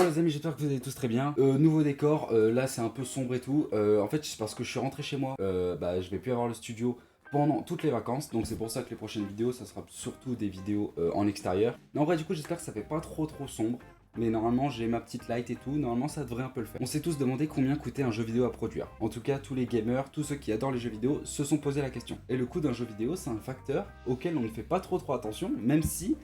Bon les amis, j'espère que vous allez tous très bien. Nouveau décor, là c'est un peu sombre et tout. En fait c'est parce que je suis rentré chez moi, je vais plus avoir le studio pendant toutes les vacances. Donc c'est pour ça que les prochaines vidéos, ça sera surtout des vidéos en extérieur. Mais en vrai du coup j'espère que ça fait pas trop sombre. Mais normalement j'ai ma petite light et tout, normalement ça devrait un peu le faire. On s'est tous demandé combien coûtait un jeu vidéo à produire. En tout cas tous les gamers, tous ceux qui adorent les jeux vidéo se sont posé la question. Et le coût d'un jeu vidéo c'est un facteur auquel on ne fait pas trop attention, même si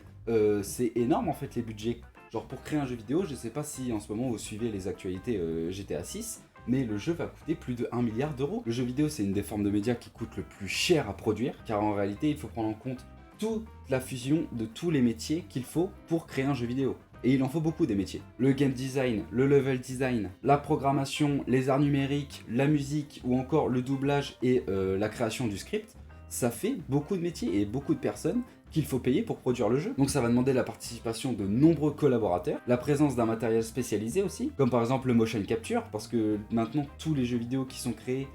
c'est énorme en fait les budgets. Genre pour créer un jeu vidéo, je sais pas si en ce moment vous suivez les actualités GTA 6, mais le jeu va coûter plus de 1 milliard d'euros. Le jeu vidéo c'est une des formes de médias qui coûte le plus cher à produire, car en réalité il faut prendre en compte toute la fusion de tous les métiers qu'il faut pour créer un jeu vidéo. Et il en faut beaucoup des métiers. Le game design, le level design, la programmation, les arts numériques, la musique ou encore le doublage et la création du script, ça fait beaucoup de métiers et beaucoup de personnes qu'il faut payer pour produire le jeu. Donc ça va demander la participation de nombreux collaborateurs, la présence d'un matériel spécialisé aussi, comme par exemple le motion capture, parce que maintenant tous les jeux vidéo qui sont créés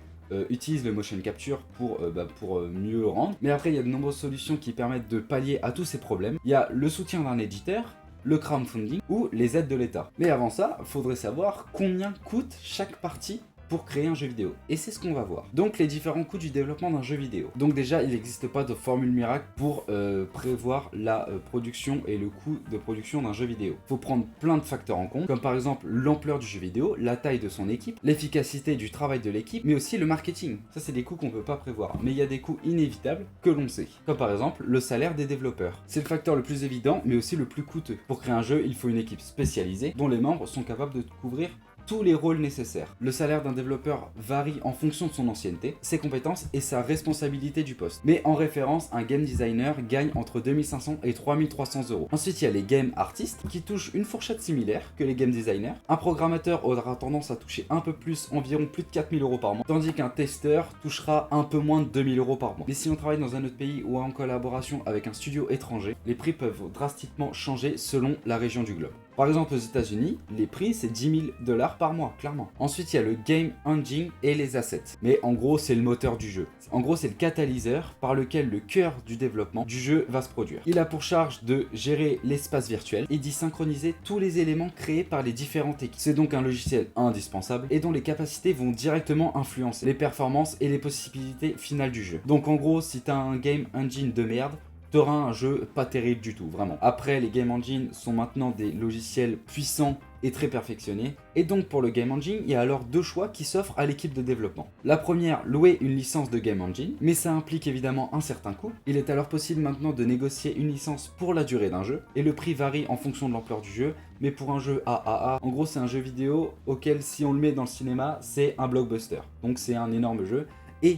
utilisent le motion capture pour mieux rendre. Mais après il y a de nombreuses solutions qui permettent de pallier à tous ces problèmes. Il y a le soutien d'un éditeur, le crowdfunding ou les aides de l'État. Mais avant ça, il faudrait savoir combien coûte chaque partie pour créer un jeu vidéo. Et c'est ce qu'on va voir. Donc les différents coûts du développement d'un jeu vidéo. Donc déjà, il n'existe pas de formule miracle pour prévoir la production et le coût de production d'un jeu vidéo. Il faut prendre plein de facteurs en compte, comme par exemple l'ampleur du jeu vidéo, la taille de son équipe, l'efficacité du travail de l'équipe, mais aussi le marketing. Ça, c'est des coûts qu'on ne peut pas prévoir. Mais il y a des coûts inévitables que l'on sait. Comme par exemple le salaire des développeurs. C'est le facteur le plus évident, mais aussi le plus coûteux. Pour créer un jeu, il faut une équipe spécialisée dont les membres sont capables de couvrir tous les rôles nécessaires. Le salaire d'un développeur varie en fonction de son ancienneté, ses compétences et sa responsabilité du poste. Mais en référence, un game designer gagne entre 2500 et 3300 euros. Ensuite, il y a les game artistes qui touchent une fourchette similaire que les game designers. Un programmateur aura tendance à toucher un peu plus, environ plus de 4000 euros par mois, tandis qu'un testeur touchera un peu moins de 2000 euros par mois. Mais si on travaille dans un autre pays ou en collaboration avec un studio étranger, les prix peuvent drastiquement changer selon la région du globe. Par exemple, aux États-Unis, les prix c'est 10 000 $ par mois, clairement. Ensuite, il y a le game engine et les assets. Mais en gros, c'est le moteur du jeu. En gros, c'est le catalyseur par lequel le cœur du développement du jeu va se produire. Il a pour charge de gérer l'espace virtuel et d'y synchroniser tous les éléments créés par les différentes équipes. C'est donc un logiciel indispensable et dont les capacités vont directement influencer les performances et les possibilités finales du jeu. Donc en gros, si t'as un game engine de merde, t'auras un jeu pas terrible du tout, vraiment. Après, les game engines sont maintenant des logiciels puissants et très perfectionnés. Et donc pour le game engine, il y a alors deux choix qui s'offrent à l'équipe de développement. La première, louer une licence de game engine, mais ça implique évidemment un certain coût. Il est alors possible maintenant de négocier une licence pour la durée d'un jeu, et le prix varie en fonction de l'ampleur du jeu, mais pour un jeu AAA, en gros c'est un jeu vidéo auquel si on le met dans le cinéma, c'est un blockbuster. Donc c'est un énorme jeu, et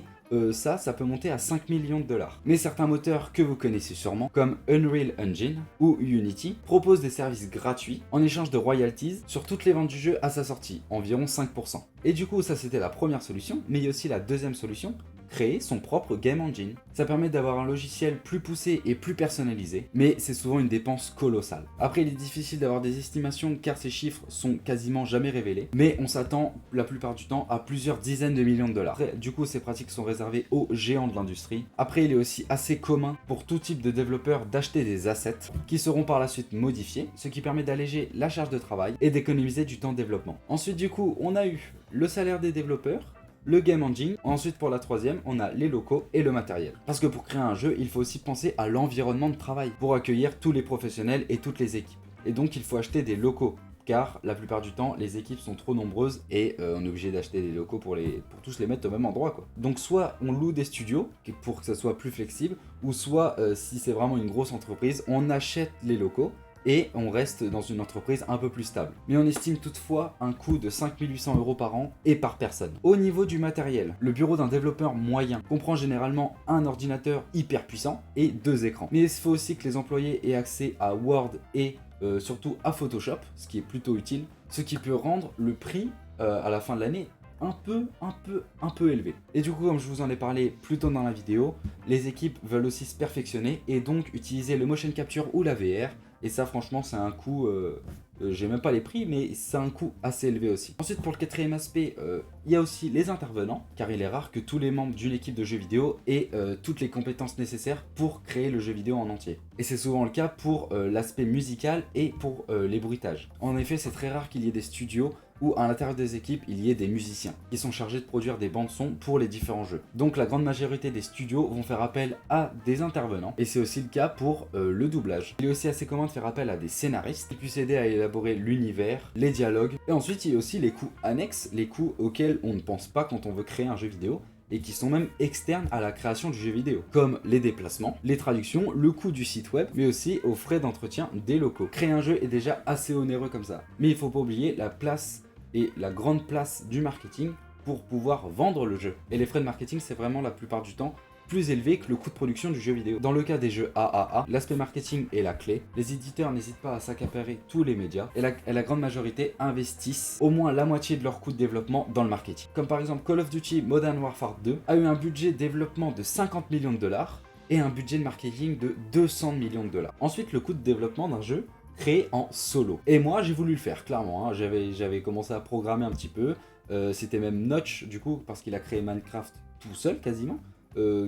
ça peut monter à 5 millions de $. Mais certains moteurs que vous connaissez sûrement, comme Unreal Engine ou Unity, proposent des services gratuits en échange de royalties sur toutes les ventes du jeu à sa sortie, environ 5%. Et du coup, ça c'était la première solution, mais il y a aussi la deuxième solution, créer son propre game engine. Ça permet d'avoir un logiciel plus poussé et plus personnalisé, mais c'est souvent une dépense colossale. Après, il est difficile d'avoir des estimations car ces chiffres sont quasiment jamais révélés, mais on s'attend la plupart du temps à plusieurs dizaines de millions de $. Après, du coup, ces pratiques sont réservées aux géants de l'industrie. Après, il est aussi assez commun pour tout type de développeur d'acheter des assets qui seront par la suite modifiés, ce qui permet d'alléger la charge de travail et d'économiser du temps de développement. Ensuite, du coup, on a eu le salaire des développeurs, le game engine, ensuite pour la troisième, on a les locaux et le matériel. Parce que pour créer un jeu, il faut aussi penser à l'environnement de travail pour accueillir tous les professionnels et toutes les équipes. Et donc il faut acheter des locaux, car la plupart du temps, les équipes sont trop nombreuses et on est obligé d'acheter des locaux pour tous les mettre au même endroit, quoi. Donc soit on loue des studios pour que ça soit plus flexible, ou soit si c'est vraiment une grosse entreprise, on achète les locaux et on reste dans une entreprise un peu plus stable. Mais on estime toutefois un coût de 5 800 € par an et par personne. Au niveau du matériel, le bureau d'un développeur moyen comprend généralement un ordinateur hyper puissant et 2 écrans. Mais il faut aussi que les employés aient accès à Word et surtout à Photoshop, ce qui est plutôt utile, ce qui peut rendre le prix à la fin de l'année un peu élevé. Et du coup, comme je vous en ai parlé plus tôt dans la vidéo, les équipes veulent aussi se perfectionner et donc utiliser le motion capture ou la VR. Et ça, franchement, c'est un coût, j'ai même pas les prix, mais c'est un coût assez élevé aussi. Ensuite, pour le quatrième aspect, il y a aussi les intervenants, car il est rare que tous les membres d'une équipe de jeux vidéo aient toutes les compétences nécessaires pour créer le jeu vidéo en entier. Et c'est souvent le cas pour l'aspect musical et pour les bruitages. En effet, c'est très rare qu'il y ait des studios où à l'intérieur des équipes, il y ait des musiciens qui sont chargés de produire des bandes son pour les différents jeux. Donc la grande majorité des studios vont faire appel à des intervenants, et c'est aussi le cas pour le doublage. Il est aussi assez commun de faire appel à des scénaristes qui puissent aider à élaborer l'univers, les dialogues, et ensuite il y a aussi les coûts annexes, les coûts auxquels on ne pense pas quand on veut créer un jeu vidéo, et qui sont même externes à la création du jeu vidéo, comme les déplacements, les traductions, le coût du site web, mais aussi aux frais d'entretien des locaux. Créer un jeu est déjà assez onéreux comme ça, mais il faut pas oublier la place et la grande place du marketing pour pouvoir vendre le jeu. Et les frais de marketing, c'est vraiment la plupart du temps plus élevé que le coût de production du jeu vidéo. Dans le cas des jeux AAA, l'aspect marketing est la clé. Les éditeurs n'hésitent pas à s'accaparer tous les médias et la grande majorité investissent au moins la moitié de leur coût de développement dans le marketing. Comme par exemple Call of Duty Modern Warfare 2 a eu un budget de développement de 50 millions de dollars et un budget de marketing de 200 millions de dollars. Ensuite, le coût de développement d'un jeu créé en solo. Et moi, j'ai voulu le faire, clairement. Hein. J'avais commencé à programmer un petit peu. C'était même Notch, du coup, parce qu'il a créé Minecraft tout seul, quasiment.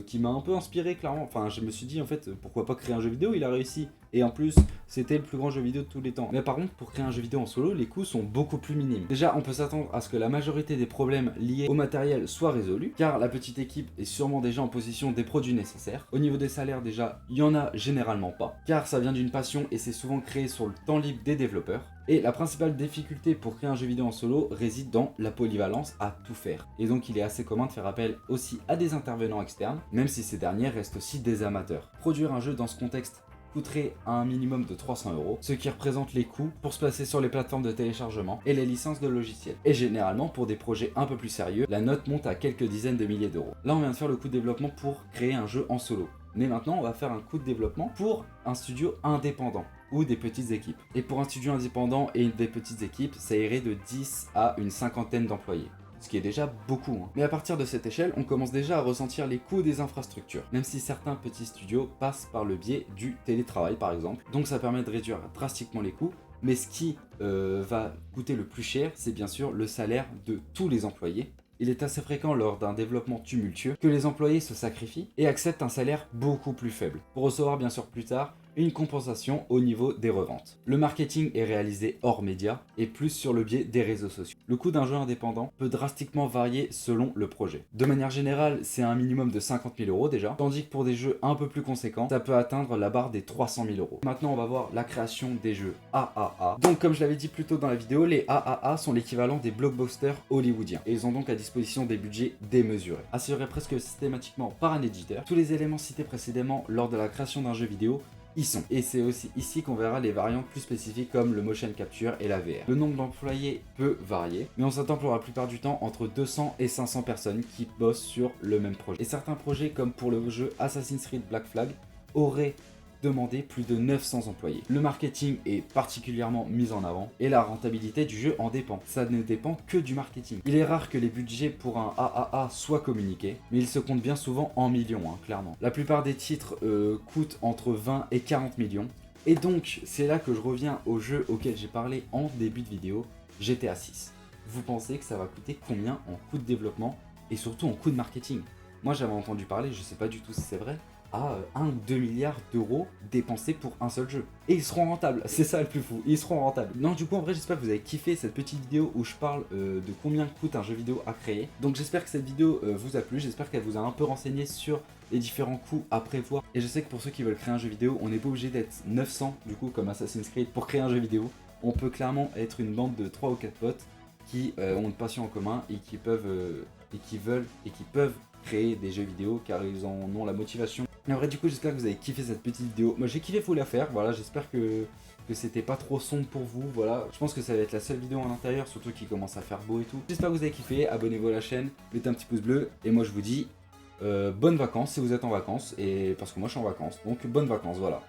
Qui m'a un peu inspiré, clairement. Enfin, je me suis dit, en fait, pourquoi pas créer un jeu vidéo? Il a réussi. Et en plus, c'était le plus grand jeu vidéo de tous les temps. Mais par contre, pour créer un jeu vidéo en solo, les coûts sont beaucoup plus minimes. Déjà, on peut s'attendre à ce que la majorité des problèmes liés au matériel soient résolus, car la petite équipe est sûrement déjà en possession des produits nécessaires. Au niveau des salaires, déjà, il y en a généralement pas, car ça vient d'une passion et c'est souvent créé sur le temps libre des développeurs. Et la principale difficulté pour créer un jeu vidéo en solo réside dans la polyvalence à tout faire. Et donc il est assez commun de faire appel aussi à des intervenants externes, même si ces derniers restent aussi des amateurs. Produire un jeu dans ce contexte coûterait un minimum de 300 €, ce qui représente les coûts pour se placer sur les plateformes de téléchargement et les licences de logiciels. Et généralement, pour des projets un peu plus sérieux, la note monte à quelques dizaines de milliers d'euros. Là, on vient de faire le coût de développement pour créer un jeu en solo. Mais maintenant, on va faire un coût de développement pour un studio indépendant ou des petites équipes. Et pour un studio indépendant et des petites équipes, ça irait de 10 à une cinquantaine d'employés. Ce qui est déjà beaucoup. Hein. Mais à partir de cette échelle, on commence déjà à ressentir les coûts des infrastructures, même si certains petits studios passent par le biais du télétravail par exemple. Donc ça permet de réduire drastiquement les coûts, mais ce qui va coûter le plus cher, c'est bien sûr le salaire de tous les employés. Il est assez fréquent lors d'un développement tumultueux que les employés se sacrifient et acceptent un salaire beaucoup plus faible, pour recevoir bien sûr plus tard une compensation au niveau des reventes. Le marketing est réalisé hors média et plus sur le biais des réseaux sociaux. Le coût d'un jeu indépendant peut drastiquement varier selon le projet. De manière générale, c'est un minimum de 50 000 € déjà, tandis que pour des jeux un peu plus conséquents, ça peut atteindre la barre des 300 000 €. Maintenant, on va voir la création des jeux AAA. Donc, comme je l'avais dit plus tôt dans la vidéo, les AAA sont l'équivalent des blockbusters hollywoodiens et ils ont donc à disposition des budgets démesurés, assurés presque systématiquement par un éditeur. Tous les éléments cités précédemment lors de la création d'un jeu vidéo y sont. Et c'est aussi ici qu'on verra les variantes plus spécifiques comme le motion capture et la VR. Le nombre d'employés peut varier, mais on s'attend pour la plupart du temps entre 200 et 500 personnes qui bossent sur le même projet. Et certains projets comme pour le jeu Assassin's Creed Black Flag auraient demandé plus de 900 employés. Le marketing est particulièrement mis en avant et la rentabilité du jeu en dépend. Ça ne dépend que du marketing. Il est rare que les budgets pour un AAA soient communiqués, mais ils se comptent bien souvent en millions, hein, clairement. La plupart des titres coûtent entre 20 et 40 millions. Et donc, c'est là que je reviens au jeu auquel j'ai parlé en début de vidéo, GTA 6. Vous pensez que ça va coûter combien en coût de développement et surtout en coût de marketing? Moi, j'avais entendu parler, je sais pas du tout si c'est vrai, à 1 ou 2 milliards d'euros dépensés pour un seul jeu. Et ils seront rentables, c'est ça le plus fou, ils seront rentables. Non, du coup, en vrai, j'espère que vous avez kiffé cette petite vidéo où je parle de combien coûte un jeu vidéo à créer. Donc j'espère que cette vidéo vous a plu, j'espère qu'elle vous a un peu renseigné sur les différents coûts à prévoir. Et je sais que pour ceux qui veulent créer un jeu vidéo, on n'est pas obligé d'être 900, du coup, comme Assassin's Creed, pour créer un jeu vidéo. On peut clairement être une bande de 3 ou 4 potes qui ont une passion en commun et qui peuvent, qui peuvent créer des jeux vidéo car ils en ont la motivation. Mais en vrai, du coup, j'espère que vous avez kiffé cette petite vidéo. Moi, j'ai kiffé, faut la faire. Voilà, j'espère que c'était pas trop sombre pour vous. Voilà, je pense que ça va être la seule vidéo en intérieur, surtout qu'il commence à faire beau et tout. J'espère que vous avez kiffé. Abonnez-vous à la chaîne, mettez un petit pouce bleu. Et moi, je vous dis bonnes vacances si vous êtes en vacances. Et parce que moi, je suis en vacances. Donc, bonnes vacances, voilà.